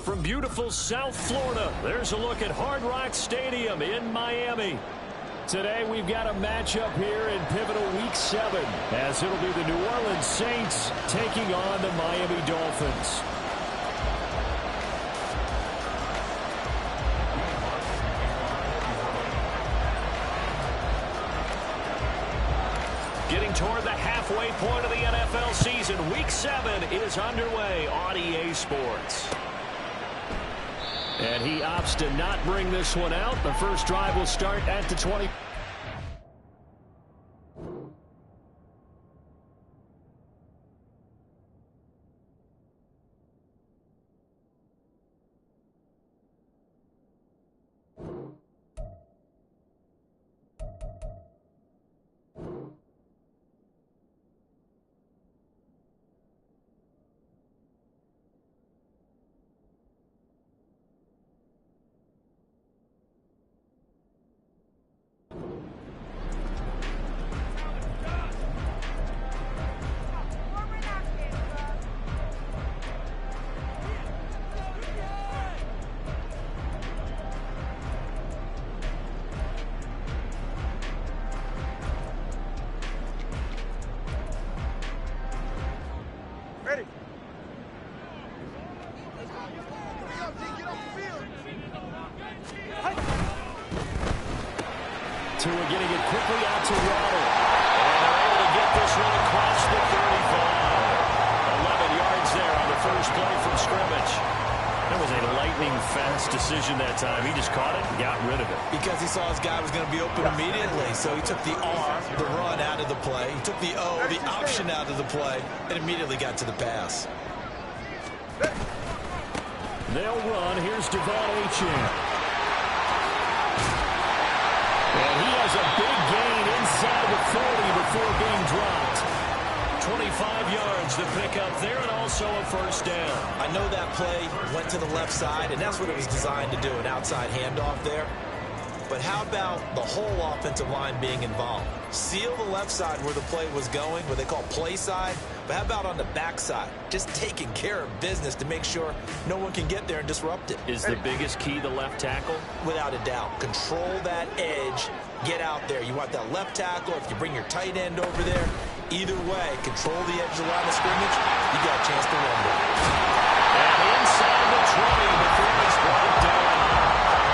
From beautiful South Florida, there's a look at Hard Rock Stadium in Miami. Today we've got a matchup here in pivotal Week 7, as it'll be the New Orleans Saints taking on the Miami Dolphins. Getting toward the halfway point of the NFL season, Week 7 is underway on EA Sports. And he opts to not bring this one out. The first drive will start at the 20. Tua getting it quickly out to Waddle. And they're able to get this one across the 35. 11 yards there on the first play from scrimmage. That was a lightning-fast decision that time. He just caught it and got rid of it. Because he saw his guy was going to be open immediately. So he took the R, the run, out of the play. He took the O, the option, out of the play, and immediately got to the pass. They'll run. Here's Devon Achane. And he has a big gain inside the 40 before being dropped. 25 yards to pick up there, and also a first down. I know that play went to the left side, and that's what it was designed to do, an outside handoff there. But how about the whole offensive line being involved? Seal the left side where the play was going, what they call play side. But how about on the back side? Just taking care of business to make sure no one can get there and disrupt it. Is the biggest key the left tackle? Without a doubt. Control that edge. Get out there. You want that left tackle. If you bring your tight end over there, either way, control the edge of the line of scrimmage, you got a chance to run there. And inside the 20 before it's brought down.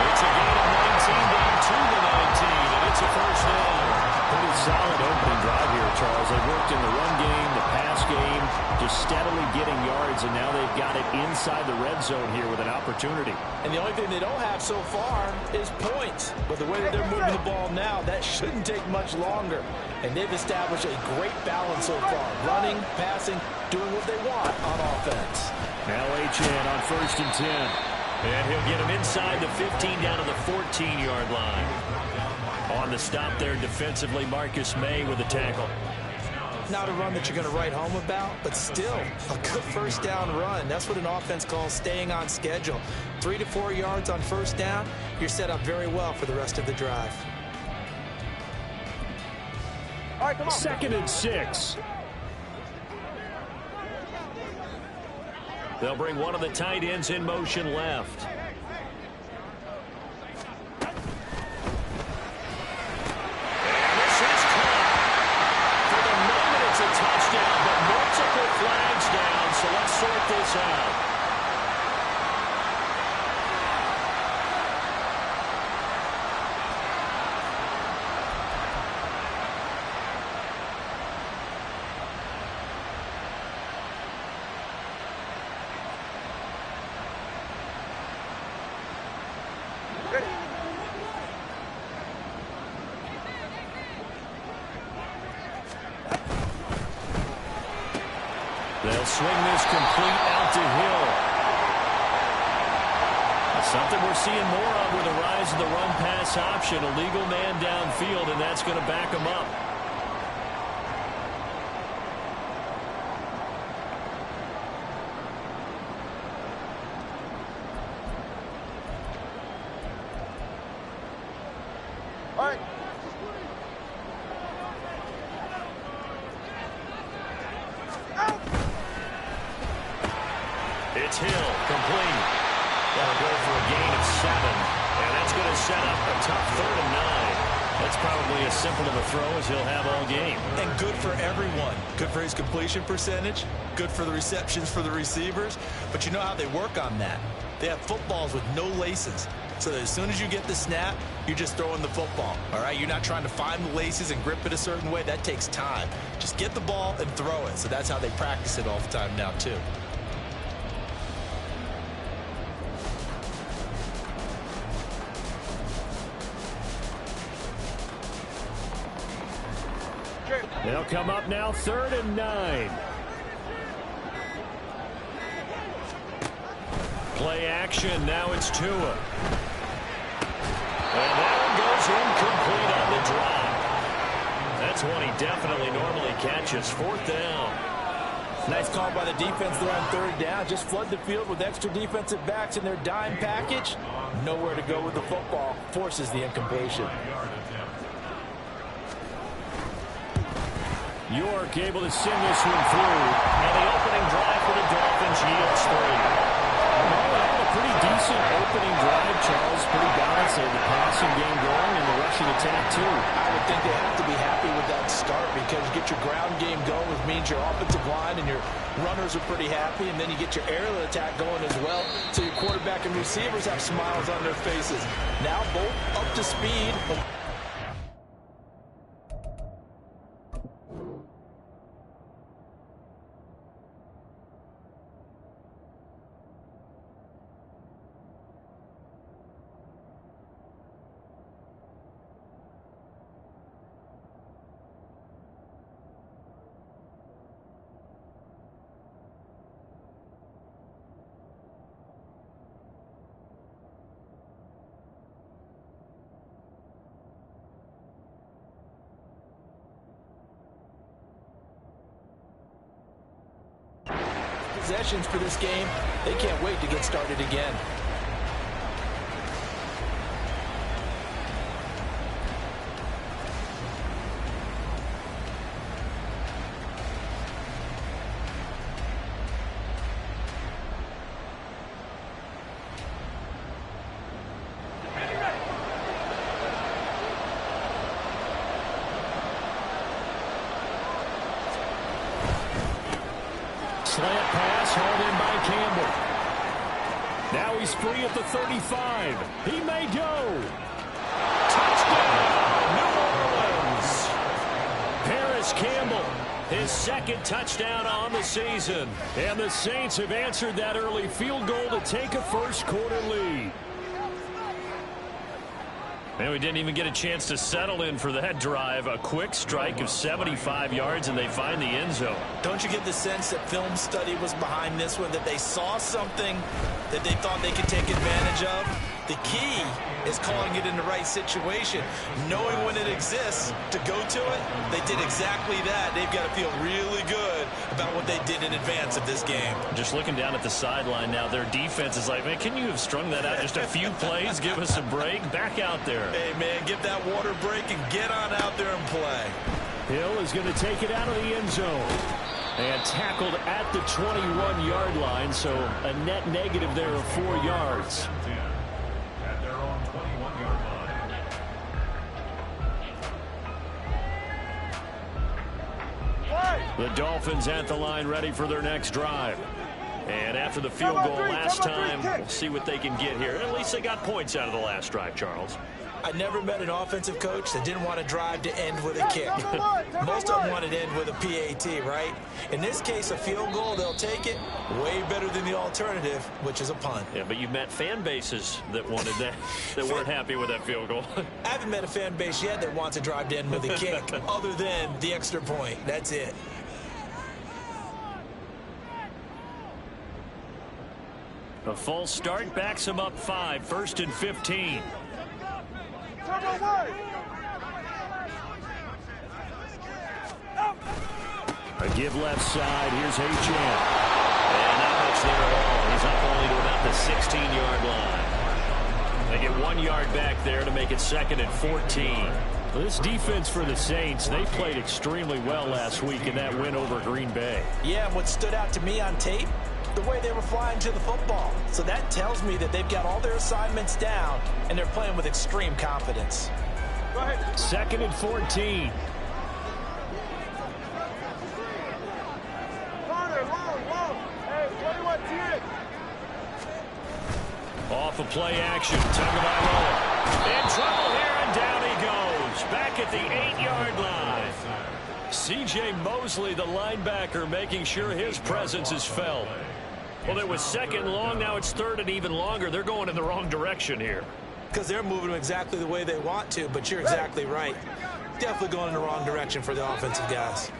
It's a gain of 19 down to the 19, and it's a first down. Pretty solid opening drive here, Charles. They worked in the run game, the pass game, just steadily getting yards, and now they've got it inside the red zone here with an opportunity. And the only thing they don't have so far is points. But the way that they're moving the ball now, that shouldn't take much longer. And they've established a great balance so far. Running, passing, doing what they want on offense. Now Achane on 1st and 10. And he'll get him inside the 15 down to the 14-yard line. On the stop there defensively, Marcus May with a tackle. Not a run that you're going to write home about, but still a good first down run. That's what an offense calls staying on schedule. 3 to 4 yards on first down, you're set up very well for the rest of the drive. All right, come on. 2nd and 6. They'll bring one of the tight ends in motion left. Touchdown, but multiple flags down, so let's sort this out. They'll swing this complete out to Hill. Something we're seeing more of with the rise of the run-pass option. A legal man downfield, and that's going to back him up. All right. It's Hill, complete. set up a tough 3rd and 9. That's probably as simple of a throw as he'll have all game. And good for everyone. Good for his completion percentage. Good for the receptions for the receivers. But you know how they work on that. They have footballs with no laces. So that as soon as you get the snap, you're just throwing the football. All right? You're not trying to find the laces and grip it a certain way. That takes time. Just get the ball and throw it. So that's how they practice it all the time now, too. They'll come up now 3rd and 9. Play action. Now it's Tua. And that one goes incomplete on the drop. That's one he definitely normally catches. 4th down. Nice call by the defense there on 3rd down. Just flood the field with extra defensive backs in their dime package. Nowhere to go with the football. Forces the incompletion. York able to send this one through. And the opening drive for the Dolphins yields 3. A pretty decent opening drive, Charles. Pretty balanced. They have the passing game going and the rushing attack, too. I would think they have to be happy with that start because you get your ground game going, which means your offensive line and your runners are pretty happy, and then you get your aerial attack going as well. So your quarterback and receivers have smiles on their faces. Now both up to speed. Possessions for this game. They can't wait to get started again. Slant pass hauled in by Campbell. Now he's free at the 35. He may go. Touchdown, New Orleans. Paris Campbell, his 2nd touchdown on the season. And the Saints have answered that early field goal to take a first-quarter lead. And we didn't even get a chance to settle in for that drive. A quick strike of 75 yards, and they find the end zone. Don't you get the sense that film study was behind this one, that they saw something that they thought they could take advantage of? The key is calling it in the right situation, knowing when it exists to go to it. They did exactly that. They've got to feel really good about what they did in advance of this game. Just looking down at the sideline now, their defense is like, man, can you have strung that out just a few plays? Give us a break. Back out there. Hey, man, give that water break and get on out there and play. Hill is going to take it out of the end zone. And tackled at the 21-yard line, so a net negative there of 4 yards. At their own 21-yard line. The Dolphins at the line ready for their next drive. And after the field goal last time, we'll see what they can get here. At least they got points out of the last drive, Charles. I never met an offensive coach that didn't want to drive to end with a kick. Most of them wanted to end with a PAT, right? In this case, a field goal, they'll take it. Way better than the alternative, which is a punt. Yeah, but you've met fan bases that wanted that, that weren't happy with that field goal. I haven't met a fan base yet that wants to drive to end with a kick, other than the extra point. That's it. A false start backs him up 5, 1st and 15. A give left side. Here's H.M. And not much there at all. He's up only to about the 16-yard line. They get 1 yard back there to make it 2nd and 14. Well, this defense for the Saints, they played extremely well last week in that win over Green Bay. Yeah, what stood out to me on tape, the way they were flying to the football. So that tells me that they've got all their assignments down, and they're playing with extreme confidence. Go ahead. 2nd and 14. Long. Hey, 21, T. Off of play action. Tagovailoa in trouble here, and down he goes. Back at the 8-yard line. C.J. Mosley, the linebacker, making sure his presence is felt. Well, it was 2nd and long. Now it's 3rd and even longer. They're going in the wrong direction here. Because they're moving exactly the way they want to, but you're exactly right. Definitely going in the wrong direction for the offensive guys.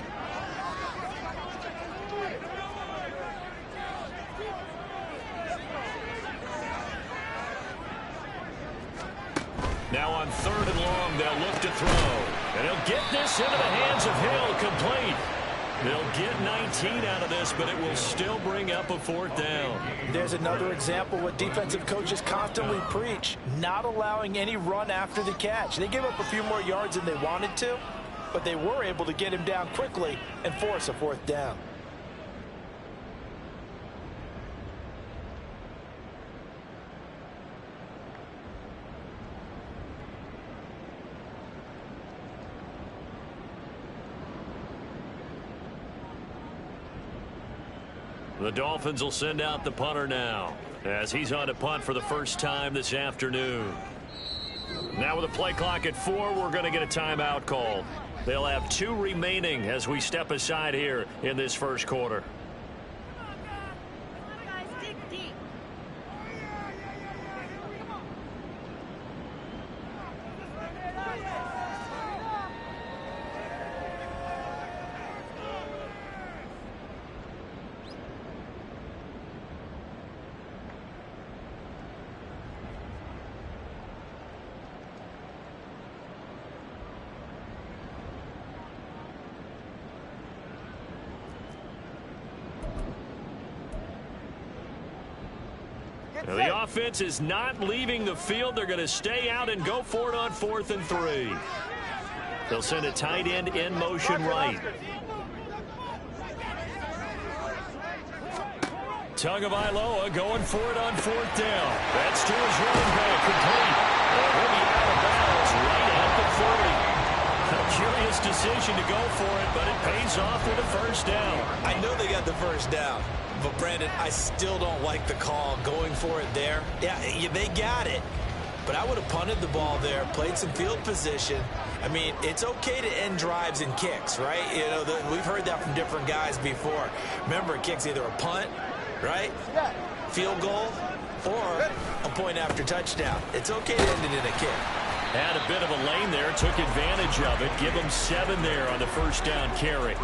Now on 3rd and long, they'll look to throw. And he'll get this into the hands of Hill, complete. They'll get 19 out of this, but it will still bring up a 4th down. There's another example what defensive coaches constantly preach, not allowing any run after the catch. They give up a few more yards than they wanted to, but they were able to get him down quickly and force a 4th down. The Dolphins will send out the punter now, as he's on to punt for the first time this afternoon. Now with the play clock at 4, we're going to get a timeout call. They'll have 2 remaining as we step aside here in this first quarter. Now, the offense is not leaving the field. They're going to stay out and go for it on 4th and 3. They'll send a tight end in motion right. Tagovailoa going for it on 4th down. That's to his running back, complete. And he'll be out of bounds right at the 30. A curious decision to go for it, but it pays off with a 1st down. I know they got the 1st down. But, Brandon, I still don't like the call going for it there. Yeah, they got it. But I would have punted the ball there, played some field position. I mean, it's okay to end drives and kicks, right? You know, we've heard that from different guys before. Remember, a kick's either a punt, right, field goal, or a point after touchdown. It's okay to end it in a kick. Had a bit of a lane there, took advantage of it. Give them 7 there on the 1st down carry.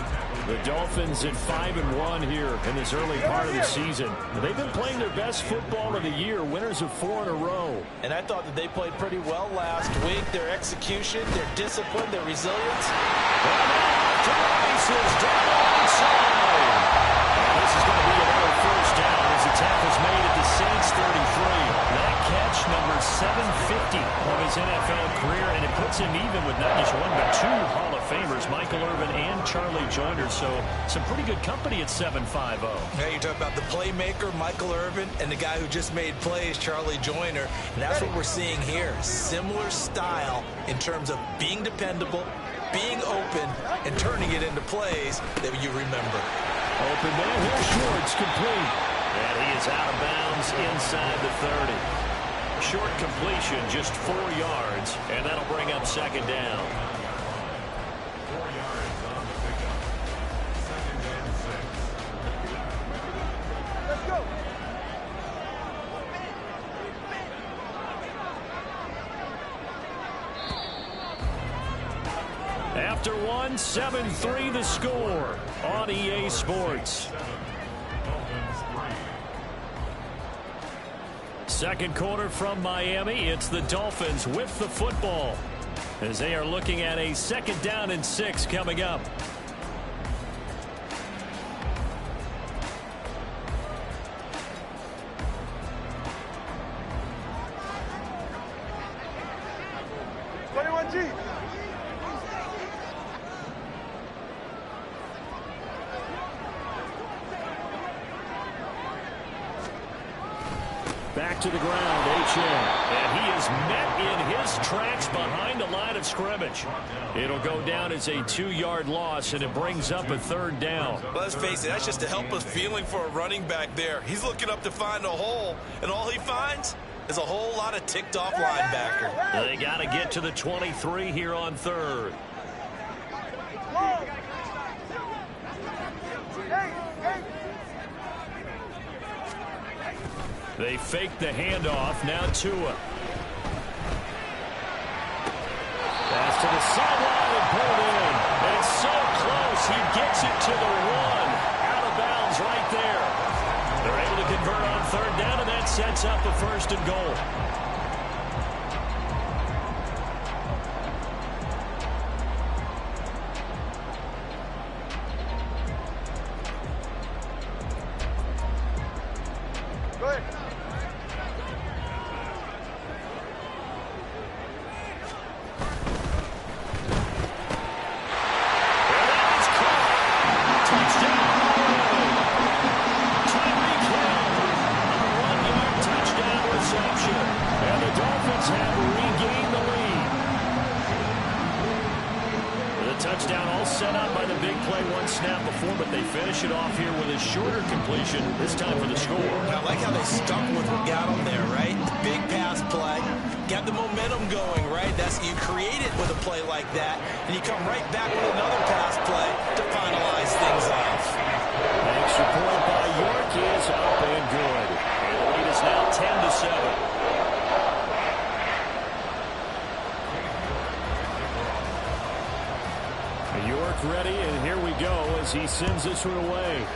The Dolphins at 5-1 here in this early part of the season. They've been playing their best football of the year, winners of 4 in a row. And I thought that they played pretty well last week. Their execution, their discipline, their resilience. To the races, down the outside. This is going to be another 1st down as the tackle's made at the Saints 33. That catch, number 750 of his NFL career, and it puts him even with not just 1 but 2 Hall of Famers, Michael Irvin and Charlie Joyner. So some pretty good company at 7-5-0. Yeah, you talk about the playmaker, Michael Irvin, and the guy who just made plays, Charlie Joyner. And that's what we're seeing here. Similar style in terms of being dependable, being open, and turning it into plays that you remember. Open man, here's Schwartz, complete. And he is out of bounds inside the 30. Short completion, just 4 yards, and that'll bring up 2nd down. 4 yards on the pickup. 2nd and 6. Let's go. After 1, 7-3 the score on EA Sports. Second quarter from Miami. It's the Dolphins with the football as they are looking at a 2nd down and 6 coming up. G. to the ground, H.N. And he is met in his tracks behind the line of scrimmage. It'll go down as a 2-yard loss, and it brings up a 3rd down. Let's face it, that's just a helpless feeling for a running back there. He's looking up to find a hole, and all he finds is a whole lot of ticked-off linebacker. They got to get to the 23 here on 3rd. They fake the handoff. Now Tua. Pass to the sideline and pulled in. And it's so close. He gets it to the 1. Out of bounds right there. They're able to convert on 3rd down, and that sets up a 1st and goal. Go ahead. Touchdown all set up by the big play one snap before, but they finish it off here with a shorter completion, this time for the score. I like how they stuck with what got them there, right? The big pass play, got the momentum going, right? That's you create it with a play like that, and you come right back with another pass play to finalize things off. Extra point by York is up and good. And the lead is now 10-7. York ready, and here we go as he sends this one away.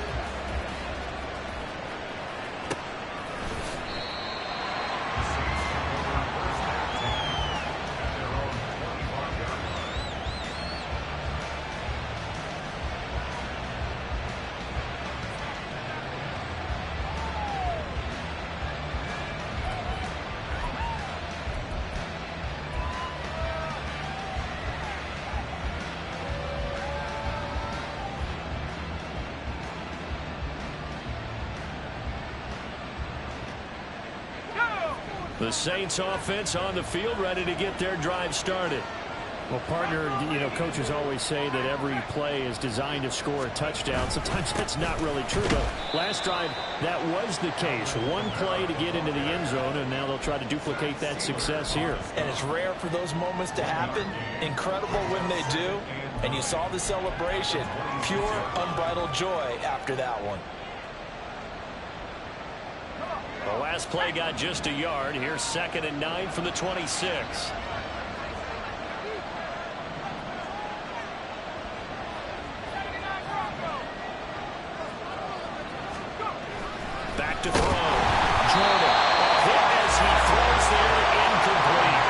The Saints offense on the field, ready to get their drive started. Well, partner, coaches always say that every play is designed to score a touchdown. Sometimes that's not really true, but last drive, that was the case. One play to get into the end zone, and now they'll try to duplicate that success here. And it's rare for those moments to happen. Incredible when they do. And you saw the celebration. Pure, unbridled joy after that one. The last play got just a yard. Here's 2nd and 9 from the 26. Back to throw. Jordan. Hit as he throws there, incomplete.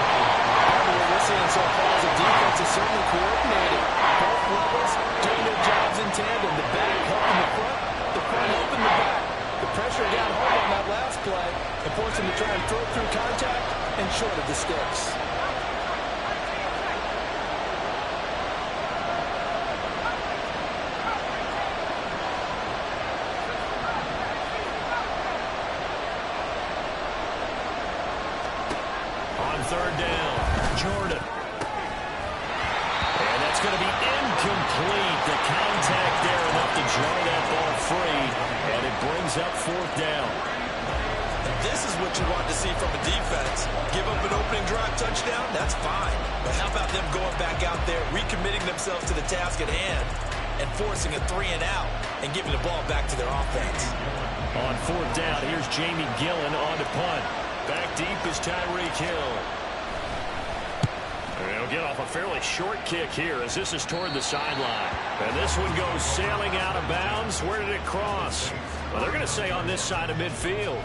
What we're seeing so far is the defense is certainly coordinated. Both levels doing their jobs in tandem. The back helping the front helping the back. The pressure got home on that last play and forced him to try and throw through contact and short of the sticks. On 3rd down, Jordan. And that's going to be incomplete. The contact there enough to draw that ball free, and it brings up 4th down. And this is what you want to see from a defense. Give up an opening drive touchdown, that's fine. But how about them going back out there, recommitting themselves to the task at hand, and forcing a 3-and-out, and giving the ball back to their offense. On 4th down, here's Jamie Gillen on to punt. Back deep is Tyreek Hill. He'll get off a fairly short kick here as this is toward the sideline. And this one goes sailing out of bounds. Where did it cross? Well, they're going to say on this side of midfield.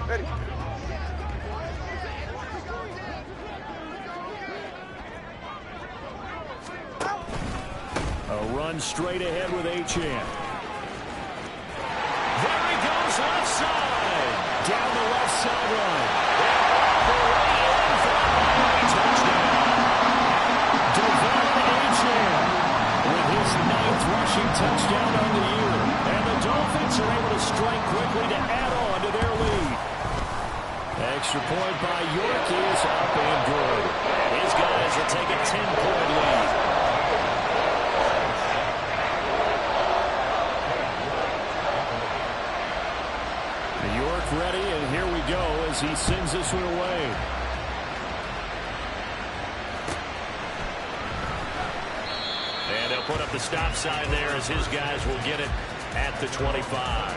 Ready. A run straight ahead with H.N. There he goes left side. Down the left sideline. Touchdown. rushing touchdown on the year. And the Dolphins are able to strike quickly to add on to their lead. Extra point by York is up and good. His guys will take a 10-point lead. York ready, and here we go as he sends this one away. And they'll put up the stop sign there as his guys will get it at the 25.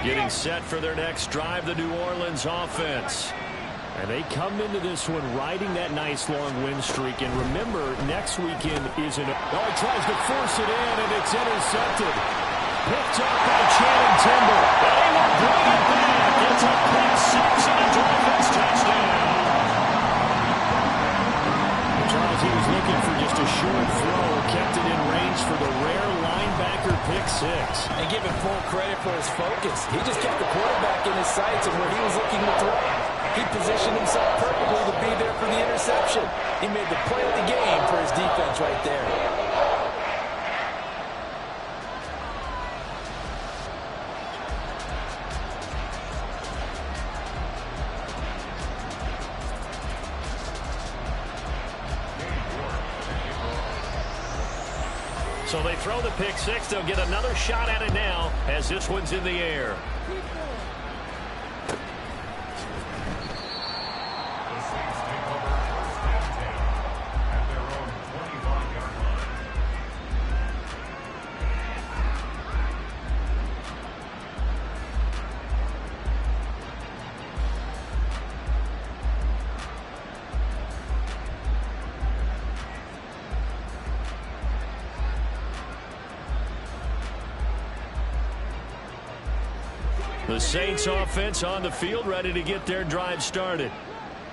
Getting set for their next drive, the New Orleans offense. And they come into this one riding that nice long win streak. And remember, next weekend isn't... Oh, he tries to force it in, and it's intercepted. Picked up by Channing Timber. They will bring it back. It's a pick six and a Dolphins touchdown. Charles, he was looking for just a short throw. Kept it in range for the rare linebacker pick six. And give him full credit for his focus. He just kept the quarterback in his sights and where he was looking to throw. He positioned himself perfectly to be there for the interception. He made the play of the game for his defense right there. So they throw the pick six. They'll get another shot at it now as this one's in the air. The Saints take over first and 10 at their own 21-yard line. The Saints offense on the field, ready to get their drive started.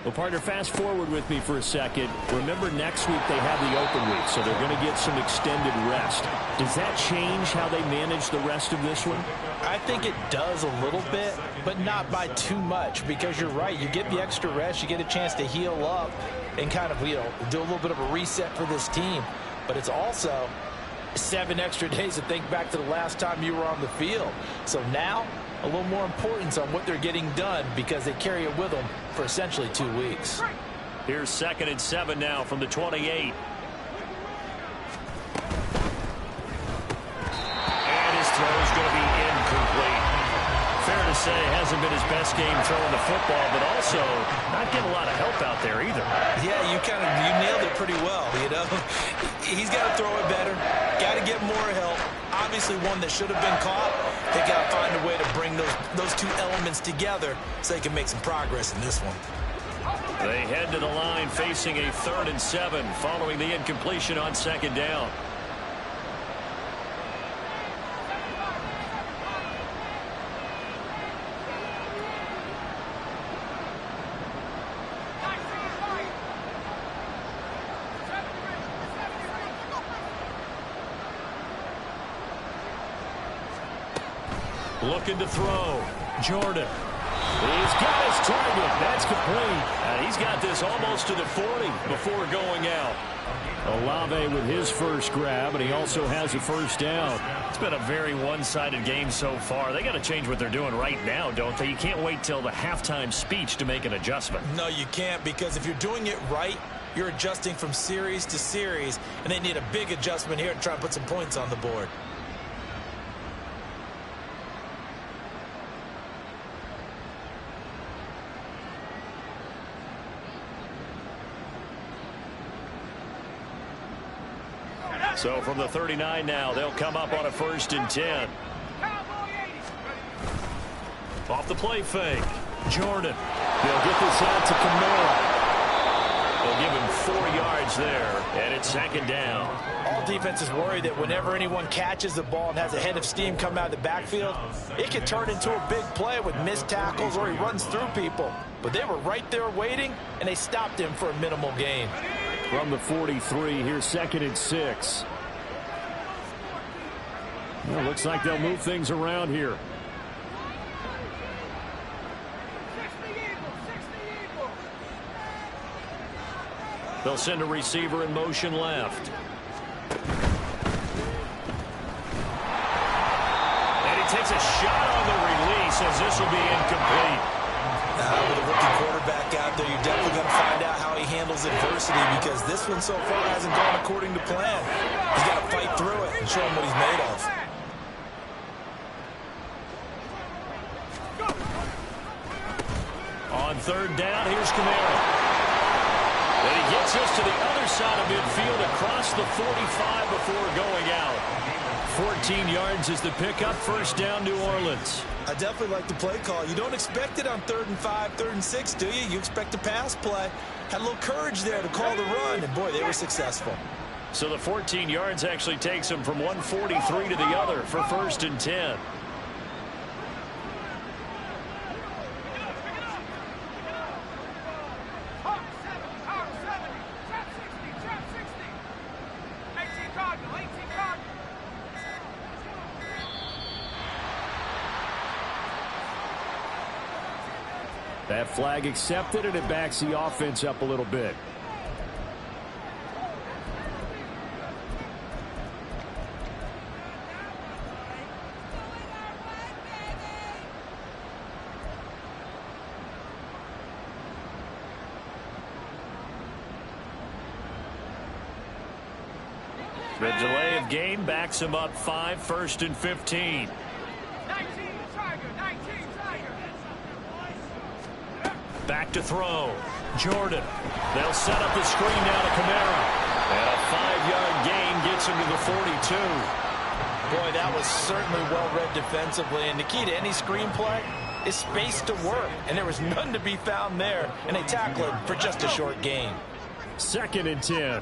Well, partner, fast forward with me for a second. Remember, next week they have the open week, so they're going to get some extended rest. Does that change how they manage the rest of this one? I think it does a little bit, but not by too much, because you're right. You get the extra rest, you get a chance to heal up and kind of, do a little bit of a reset for this team. But it's also 7 extra days to think back to the last time you were on the field. So now, a little more importance on what they're getting done because they carry it with them for essentially 2 weeks. Here's 2nd and 7 now from the 28. And his throw is going to be incomplete. Fair to say, it hasn't been his best game throwing the football, but also not getting a lot of help out there either. Yeah, you nailed it pretty well, He's got to throw it better, got to get more help. Obviously one that should have been caught. They got to find a way to bring those two elements together so they can make some progress in this one. They head to the line facing a 3rd and 7 following the incompletion on 2nd down. Looking to throw. Jordan. He's got his target. That's complete. And he's got this almost to the 40 before going out. Olave with his first grab, and he also has a first down. It's been a very one-sided game so far. They got to change what they're doing right now, don't they? You can't wait till the halftime speech to make an adjustment. No, you can't, because if you're doing it right, you're adjusting from series to series, and they need a big adjustment here to try and put some points on the board. So from the 39 now, they'll come up on a 1st and 10. Off the play fake. Jordan. They'll get this out to Kamara. They'll give him 4 yards there, and it's second down. All defenses worry that whenever anyone catches the ball and has a head of steam come out of the backfield, it can turn into a big play with missed tackles or he runs through people. But they were right there waiting, and they stopped him for a minimal gain. From the 43, here's 2nd and 6. Well, looks like they'll move things around here. They'll send a receiver in motion left. And he takes a shot on the release as this will be incomplete. With a rookie quarterback out there, you're definitely going to find out how he handles adversity because this one so far hasn't gone according to plan. He's got to fight through it and show him what he's made of. On 3rd down, here's Camara. And he gets us to the other side of midfield across the 45 before going out. 14 yards is the pickup. 1st down, New Orleans. I definitely like the play call. You don't expect it on 3rd and 5, 3rd and 6, do you? You expect a pass play. Had a little courage there to call the run, and boy, they were successful. So the 14 yards actually takes him from 143 to the other for 1st and 10. That flag accepted, and it backs the offense up a little bit. The delay of game backs him up 5, 1st and 15. Back to throw. Jordan. They'll set up the screen now to Camara. And a 5-yard gain gets him to the 42. Boy, that was certainly well-read defensively. And the key to any screenplay is space to work. And there was none to be found there. And they tackle it for just a short gain. 2nd and 10.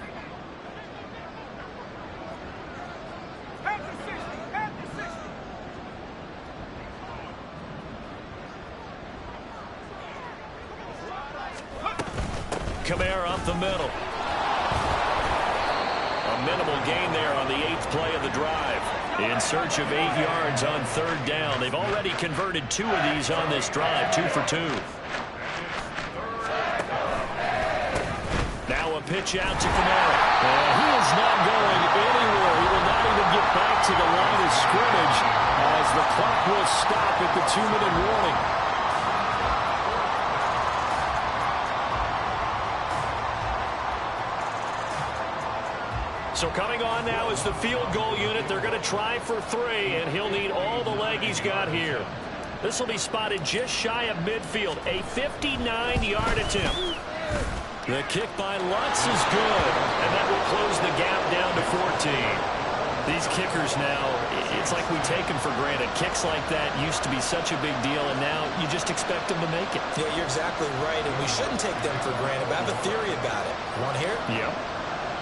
Camara up the middle. A minimal gain there on the 8th play of the drive. In search of 8 yards on 3rd down. They've already converted 2 of these on this drive, 2 for 2. Now a pitch out to Camara. He is not going anywhere. He will not even get back to the line of scrimmage as the clock will stop at the 2-minute warning. So coming on now is the field goal unit. They're going to try for 3, and he'll need all the leg he's got here. This will be spotted just shy of midfield. A 59-yard attempt. The kick by Lutz is good, and that will close the gap down to 14. These kickers now, it's like we take them for granted. Kicks like that used to be such a big deal, and now you just expect them to make it. Yeah, you're exactly right, and we shouldn't take them for granted, but I have a theory about it. You want to hear it? Yeah.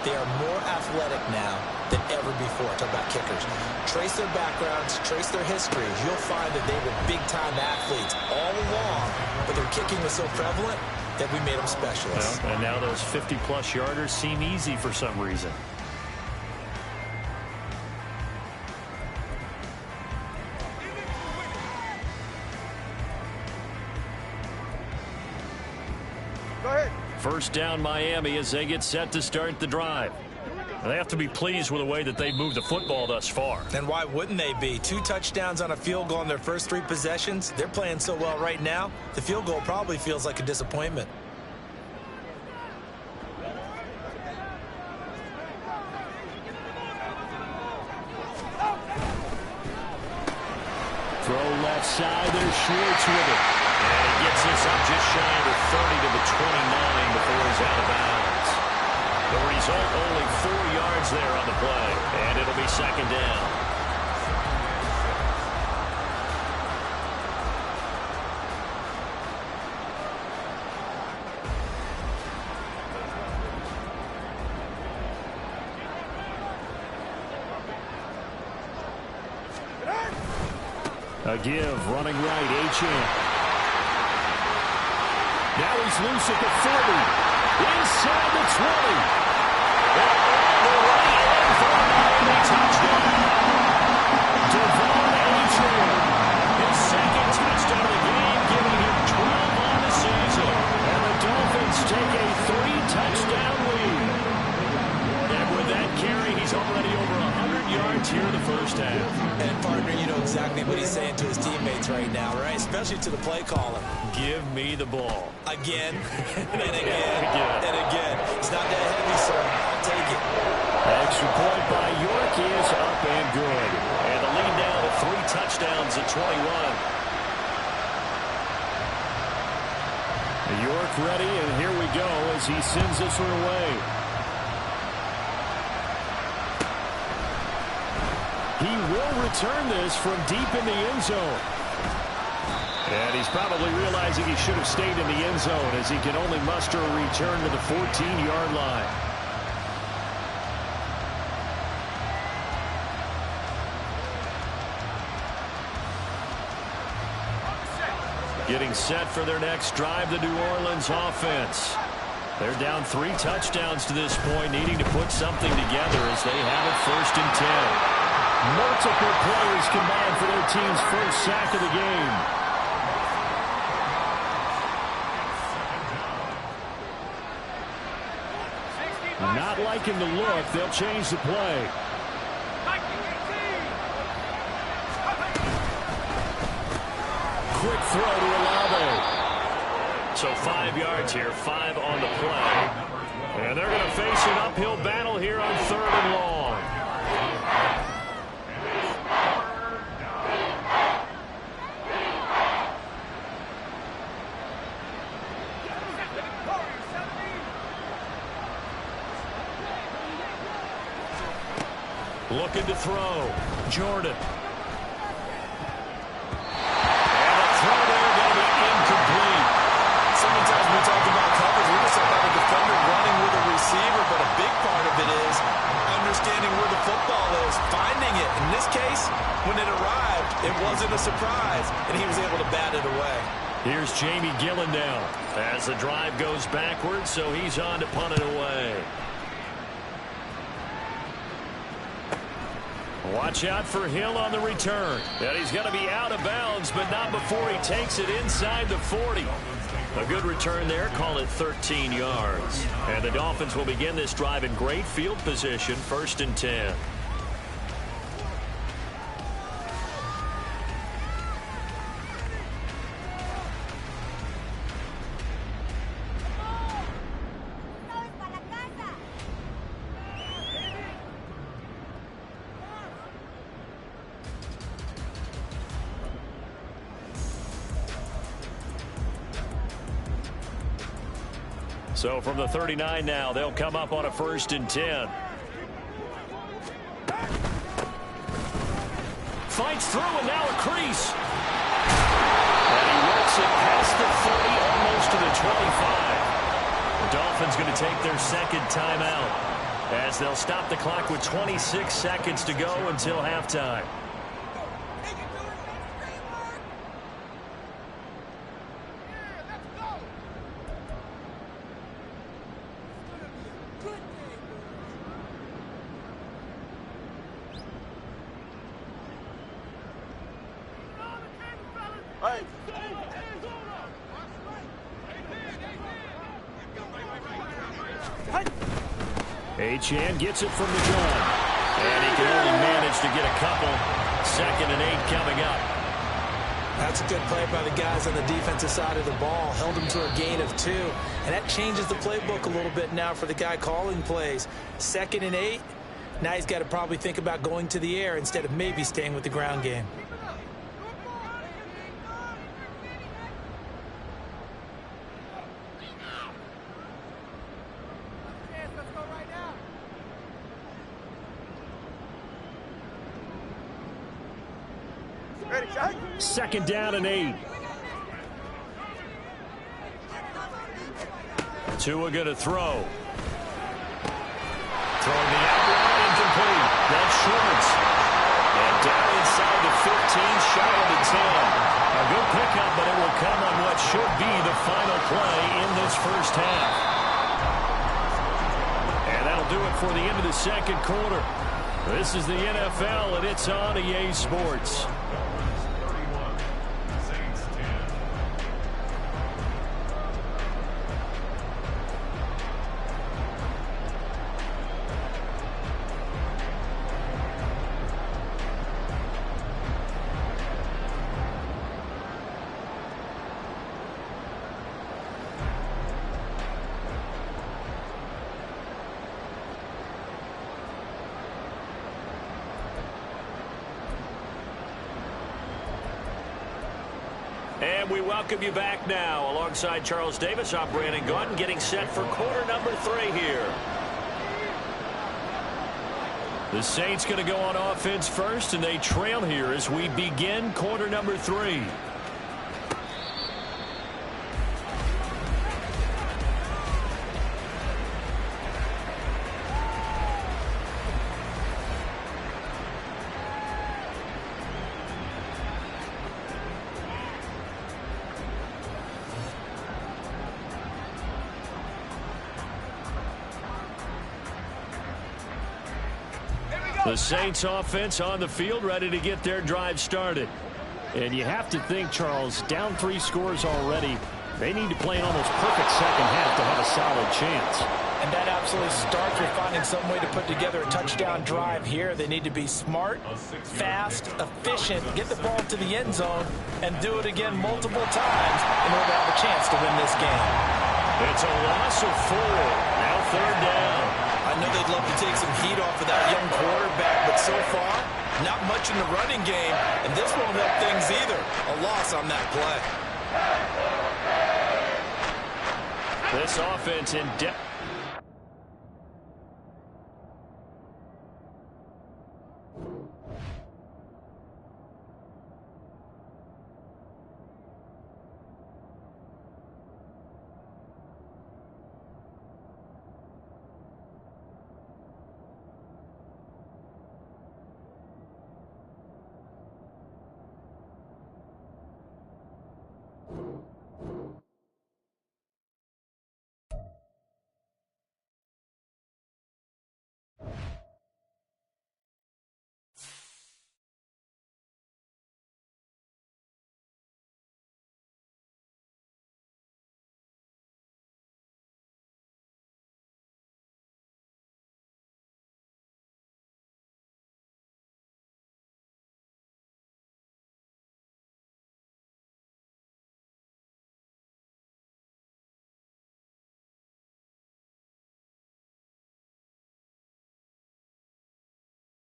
They are more athletic now than ever before. Talk about kickers. Trace their backgrounds, trace their histories. You'll find that they were big-time athletes all along, but their kicking was so prevalent that we made them specialists. Well, and now those 50-plus yarders seem easy for some reason. Go ahead. 1st down Miami as they get set to start the drive. And they have to be pleased with the way that they've moved the football thus far. And why wouldn't they be? 2 touchdowns on a field goal in their first 3 possessions. They're playing so well right now, the field goal probably feels like a disappointment. Throw left side, there's Schwartz with it. And he gets this up just shy of the 30 to the 29 before he's out of bounds. The result, only 4 yards there on the play, and it'll be 2nd down. A give, running right, Achane. Now he's loose at the 40. Inside the 20. And the right end for a Miami touchdown. His second touchdown of the game, giving him 12 on the season. And the Dolphins take a 3-touchdown lead. And with that carry, he's already over 100 yards here in the first half. And partner, you know exactly what he's saying to his teammates right now, right? Especially to the play caller. Give me the ball. Again, and again, and again. It's not that heavy, sir. I'll take it. Extra point by York is up and good. And the lead now to 3 touchdowns at 21. York ready, and here we go as he sends this one away. He will return this from deep in the end zone. And he's probably realizing he should have stayed in the end zone as he can only muster a return to the 14-yard line. Getting set for their next drive, the New Orleans offense. They're down 3 touchdowns to this point, needing to put something together as they have it 1st and 10. Multiple players combined for their team's first sack of the game. Not liking the look. They'll change the play. Quick throw to Olave. So 5 yards here, 5 on the play. And they're going to face an uphill battle here on 3rd and long. Looking to throw. Jordan. And the throw there going to be incomplete. So many times we talk about coverage, we just talk about the defender running with a receiver, but a big part of it is understanding where the football is, finding it. In this case, when it arrived, it wasn't a surprise, and he was able to bat it away. Here's Jamie Gillen now as the drive goes backwards, so he's on to punt it away. Watch out for Hill on the return. And he's going to be out of bounds, but not before he takes it inside the 40. A good return there. Call it 13 yards. And the Dolphins will begin this drive in great field position, 1st and 10. So from the 39 now, they'll come up on a 1st and 10. Fights through and now a crease. And he works it past the 30, almost to the 25. The Dolphins going to take their 2nd timeout as they'll stop the clock with 26 seconds to go until halftime. Achane gets it from the gun. And he can only manage to get a couple. 2nd and 8 coming up. That's a good play by the guys on the defensive side of the ball. Held him to a gain of 2. And that changes the playbook a little bit now for the guy calling plays. 2nd and 8. Now he's got to probably think about going to the air instead of maybe staying with the ground game. Ready, shot. 2nd down and 8. Tua going to throw. Throwing the outline incomplete. That's Schwartz. And down inside the 15, shy of the gets in. A good pickup, but it will come on what should be the final play in this first half. And that'll do it for the end of the second quarter. This is the NFL, and it's on EA Sports. And we welcome you back now. Alongside Charles Davis, I'm Brandon Gaudin, getting set for quarter number 3 here. The Saints going to go on offense first, and they trail here as we begin quarter number 3. The Saints offense on the field, ready to get their drive started. And you have to think, Charles, down 3 scores already. They need to play an almost perfect second half to have a solid chance. And that absolutely starts with finding some way to put together a touchdown drive here. They need to be smart, fast, efficient, get the ball to the end zone, and do it again multiple times in order to have a chance to win this game. It's a loss of 4. Now 3rd down. I know they'd love to take some heat off of that young quarterback, but so far, not much in the running game, and this won't help things either. A loss on that play. This offense in depth.